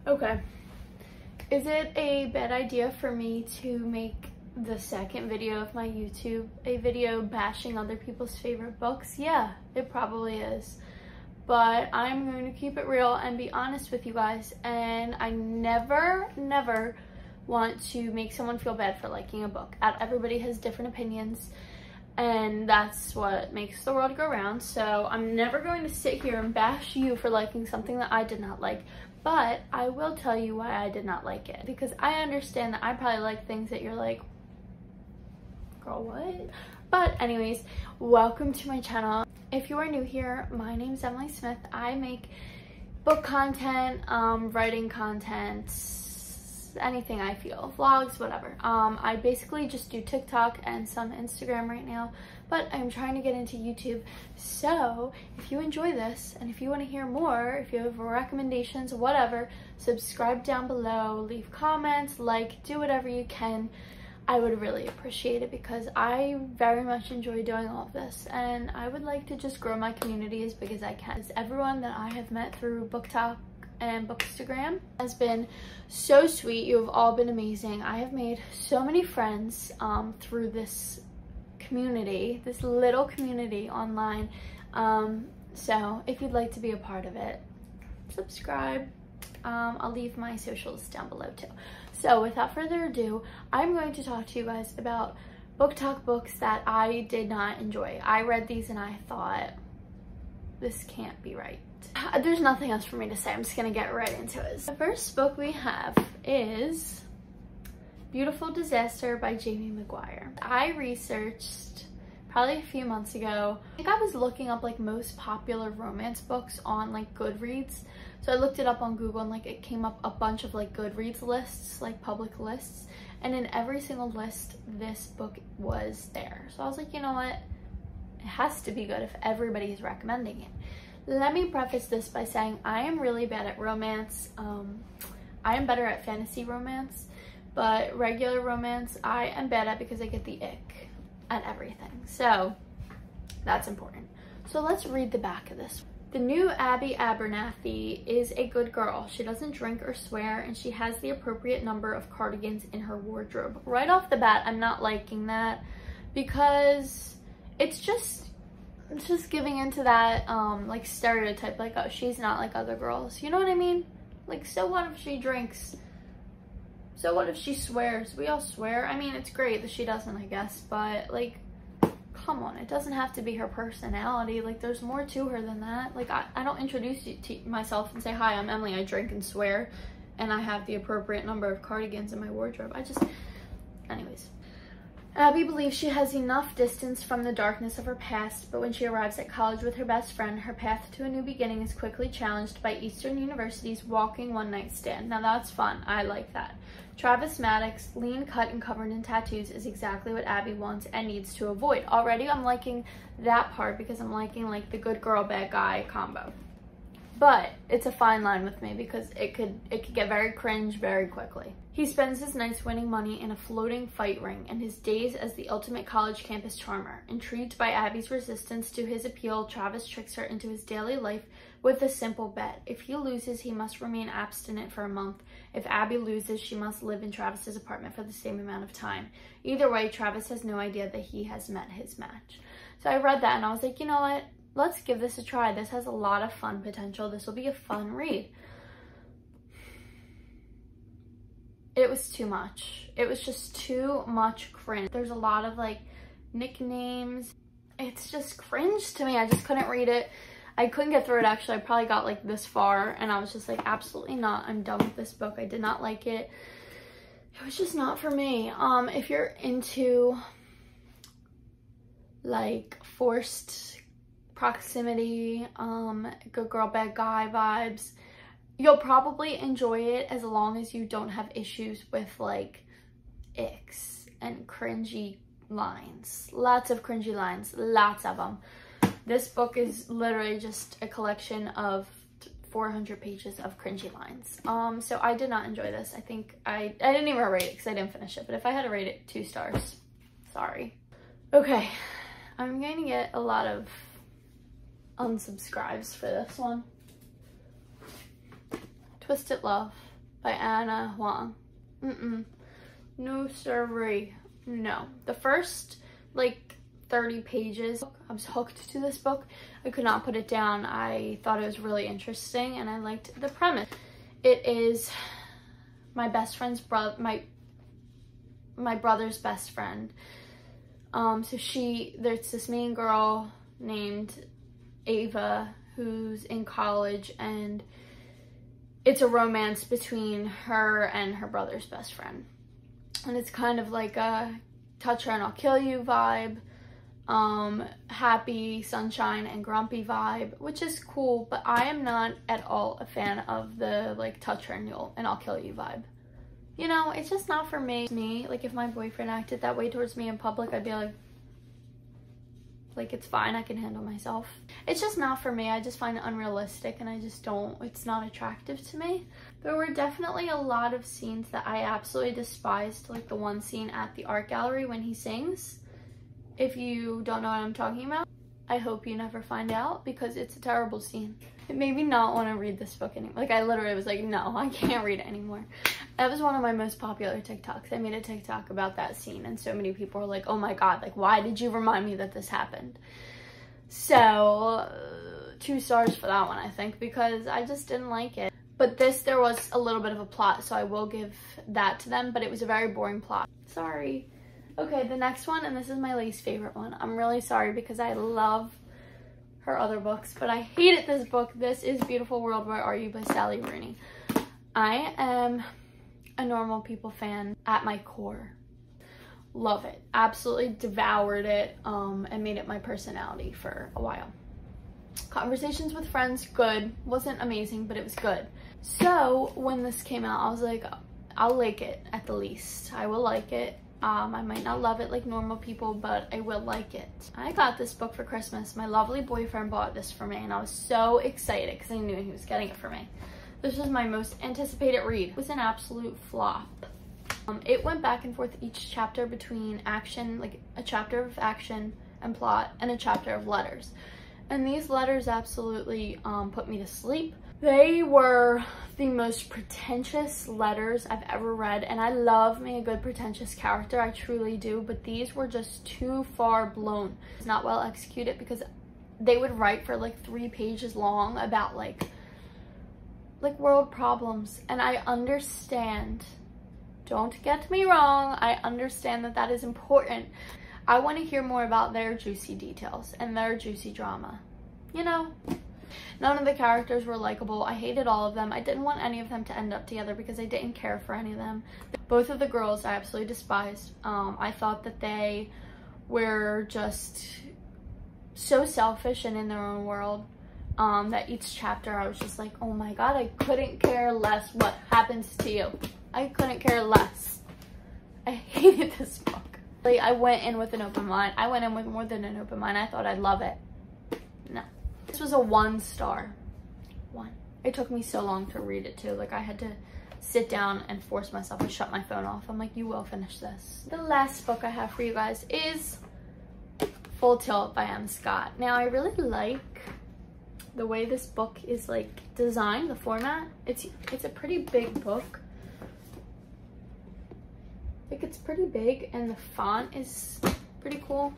Okay. Is it a bad idea for me to make the second video of my YouTube a video bashing other people's favorite books? Yeah, it probably is. But I'm going to keep it real and be honest with you guys. And I never want to make someone feel bad for liking a book. Everybody has different opinions, and that's what makes the world go round. So I'm never going to sit here and bash you for liking something that I did not like. But I will tell you why I did not like it, because I understand that I probably like things that you're like, girl, what? But anyways, welcome to my channel. If you are new here, my name is Emily Smith. I make book content, writing content, anything I feel, vlogs, whatever. I basically just do TikTok and some Instagram right now, but I'm trying to get into YouTube. So if you enjoy this and if you want to hear more, if you have recommendations, whatever, subscribe down below, leave comments, like, do whatever you can. I would really appreciate it, because I very much enjoy doing all of this, and I would like to just grow my community as big as I can. Everyone that I have met through BookTok and Bookstagram has been so sweet. You have all been amazing. I have made so many friends through this community, this little community online. So if you'd like to be a part of it, subscribe. I'll leave my socials down below too. So without further ado, I'm going to talk to you guys about BookTok books that I did not enjoy. I read these and I thought, this can't be right. There's nothing else for me to say. I'm just gonna get right into it. The first book we have is Beautiful Disaster by Jamie McGuire. I researched probably a few months ago. I think I was looking up like most popular romance books on like Goodreads. So I looked it up on Google, and like it came up a bunch of like Goodreads lists, like public lists. And in every single list, this book was there. So I was like, you know what? It has to be good if everybody is recommending it. Let me preface this by saying I am really bad at romance. I am better at fantasy romance, but regular romance I am bad at because I get the ick at everything. So that's important. So let's read the back of this. The new Abby Abernathy is a good girl. She doesn't drink or swear, and she has the appropriate number of cardigans in her wardrobe. Right off the bat, I'm not liking that, because it's just giving into that like stereotype, like, oh, she's not like other girls. You know what I mean? Like, so what if she drinks? So what if she swears? We all swear. I mean, it's great that she doesn't, I guess, but like, come on, it doesn't have to be her personality. Like, there's more to her than that. Like, I don't introduce you to myself and say, hi, I'm Emily, I drink and swear, and I have the appropriate number of cardigans in my wardrobe. Anyways. Abby believes she has enough distance from the darkness of her past, but when she arrives at college with her best friend, her path to a new beginning is quickly challenged by Eastern University's walking one-night stand. Now that's fun. I like that. Travis Maddox, lean cut and covered in tattoos, is exactly what Abby wants and needs to avoid. Already I'm liking that part, because I'm liking like the good girl, bad guy combo. But it's a fine line with me, because it could get very cringe very quickly. He spends his nights winning money in a floating fight ring and his days as the ultimate college campus charmer. Intrigued by Abby's resistance to his appeal, Travis tricks her into his daily life with a simple bet. If he loses, he must remain abstinent for a month. If Abby loses, she must live in Travis's apartment for the same amount of time. Either way, Travis has no idea that he has met his match. So I read that and I was like, you know what? Let's give this a try. This has a lot of fun potential. This will be a fun read. It was too much. It was just too much cringe. There's a lot of like nicknames. It's just cringe to me. I just couldn't read it. I couldn't get through it, actually. I probably got like this far and I was just like, absolutely not. I'm done with this book. I did not like it. It was just not for me. If you're into like forced proximity, good girl, bad guy vibes, you'll probably enjoy it as long as you don't have issues with like icks and cringy lines. Lots of cringy lines, lots of them. This book is literally just a collection of 400 pages of cringy lines. So I did not enjoy this. I think I didn't even rate it because I didn't finish it, but if I had to rate it, 2 stars. Sorry. Okay, I'm going to get a lot of unsubscribes for this one. Twisted Love by Anna Huang. No siree. No. The first like 30 pages, I was hooked to this book. I could not put it down. I thought it was really interesting and I liked the premise. It is my best friend's brother, my brother's best friend. So there's this main girl named Ava who's in college, and it's a romance between her and her brother's best friend. And it's kind of like a touch her and I'll kill you vibe, happy, sunshine, and grumpy vibe, which is cool, but I am not at all a fan of the like touch her and I'll kill you vibe. You know, it's just not for me. Like if my boyfriend acted that way towards me in public, I'd be like it's fine, I can handle myself. It's just not for me. I just find it unrealistic and I just don't, it's not attractive to me. There were definitely a lot of scenes that I absolutely despised, like the one scene at the art gallery when he sings. If you don't know what I'm talking about, I hope you never find out because it's a terrible scene. It made me not want to read this book anymore. Like I literally was like, no, I can't read it anymore. That was one of my most popular TikToks. I made a TikTok about that scene and so many people were like, oh my god, like why did you remind me that this happened? So 2 stars for that one, I think, because I just didn't like it. But this, there was a little bit of a plot, so I will give that to them, but it was a very boring plot. Sorry. Okay, the next one, and this is my least favorite one. I'm really sorry because I love her other books, but I hated this book. This is Beautiful World, Where Are You by Sally Rooney. I am a Normal People fan at my core. Love it. Absolutely devoured it, and made it my personality for a while. Conversations with Friends, good. Wasn't amazing, but it was good. So when this came out, I was like, I'll like it at the least. I will like it. I might not love it like normal people, but I will like it. I got this book for Christmas. My lovely boyfriend bought this for me, and I was so excited because I knew he was getting it for me. This was my most anticipated read. It was an absolute flop. It went back and forth each chapter between action, like a chapter of action and plot, and a chapter of letters. And these letters absolutely put me to sleep. They were the most pretentious letters I've ever read, and I love me a good pretentious character, I truly do, but these were just too far blown. It's not well executed because they would write for like 3 pages long about like world problems, and I understand. Don't get me wrong, I understand that that is important. I want to hear more about their juicy details and their juicy drama. You know? None of the characters were likable. I hated all of them. I didn't want any of them to end up together because I didn't care for any of them. Both of the girls I absolutely despised. I thought that they were just so selfish and in their own world that each chapter I was just like, oh my god, I couldn't care less what happens to you. I couldn't care less. I hated this book. Like, I went in with an open mind. I went in with more than an open mind. I thought I'd love it. No. This was a 1 star. 1. It took me so long to read it too. Like I had to sit down and force myself to shut my phone off. I'm like, you will finish this. The last book I have for you guys is Full Tilt by Emma Scott. Now I really like the way this book is like designed, the format. It's a pretty big book. Like it's pretty big and the font is pretty cool.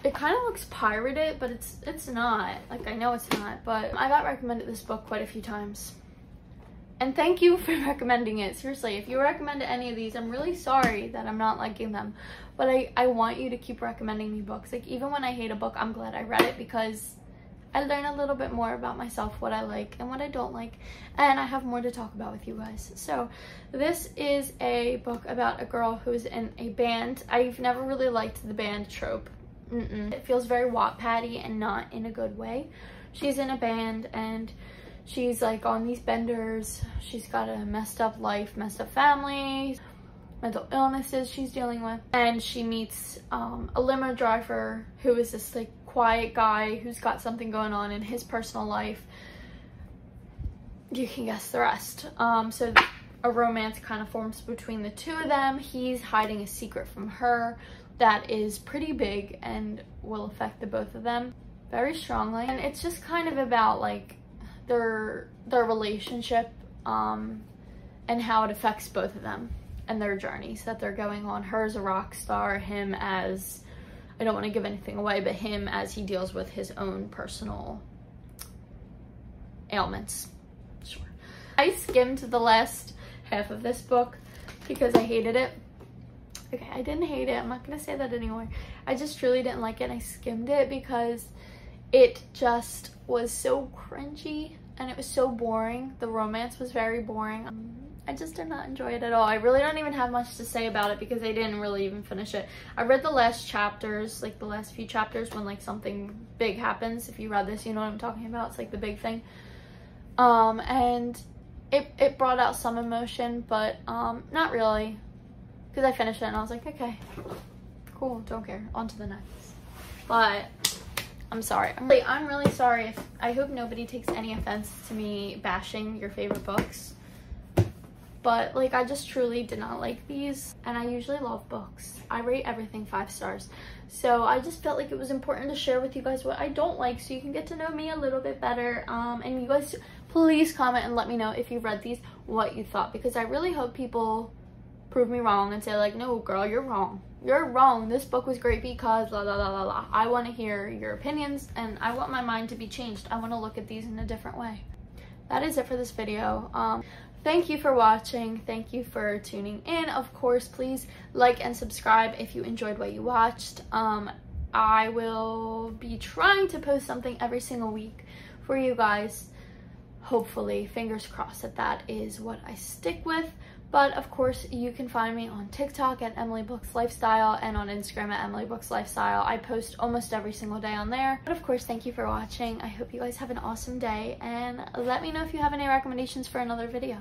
It kind of looks pirated, but it's not. Like I know it's not, but I got recommended this book quite a few times. And thank you for recommending it. Seriously, if you recommend any of these, I'm really sorry that I'm not liking them. But I want you to keep recommending me books. Like even when I hate a book, I'm glad I read it because I learn a little bit more about myself, what I like and what I don't like. And I have more to talk about with you guys. So this is a book about a girl who's in a band. I've never really liked the band trope. It feels very Wattpad-y and not in a good way. She's in a band and she's like on these benders. She's got a messed up life, messed up family, mental illnesses she's dealing with. And she meets a limo driver who is this like quiet guy who's got something going on in his personal life. You can guess the rest. So a romance kind of forms between the two of them. He's hiding a secret from her that is pretty big and will affect the both of them very strongly. And it's just kind of about like their relationship and how it affects both of them and their journeys that they're going on. Her as a rock star, him as, I don't want to give anything away, but him as he deals with his own personal ailments. Sure. I skimmed the last half of this book because I hated it. Okay, I didn't hate it. I'm not going to say that anymore. I just truly didn't like it, and I skimmed it because it just was so cringy and it was so boring. The romance was very boring. I just did not enjoy it at all. I really don't even have much to say about it because I didn't really even finish it. I read the last chapters, like the last few chapters when like something big happens. If you read this, you know what I'm talking about. It's like the big thing. And it brought out some emotion, but not really, because I finished it and I was like, okay, cool, don't care, on to the next. But I'm sorry. I'm really sorry. I hope nobody takes any offense to me bashing your favorite books. But like, I just truly did not like these, and I usually love books. I rate everything 5 stars. So I just felt like it was important to share with you guys what I don't like so you can get to know me a little bit better. And you guys, please comment and let me know if you read these, what you thought, because I really hope people prove me wrong and say like, no girl, you're wrong. You're wrong. This book was great because la la la la la. I want to hear your opinions, and I want my mind to be changed. I want to look at these in a different way. That is it for this video. Thank you for watching. Thank you for tuning in. Of course, please like and subscribe if you enjoyed what you watched. I will be trying to post something every single week for you guys. Hopefully, fingers crossed that is what I stick with. But of course, you can find me on TikTok at Emily Books Lifestyle and on Instagram at Emily Books Lifestyle. I post almost every single day on there. But of course, thank you for watching. I hope you guys have an awesome day, and let me know if you have any recommendations for another video.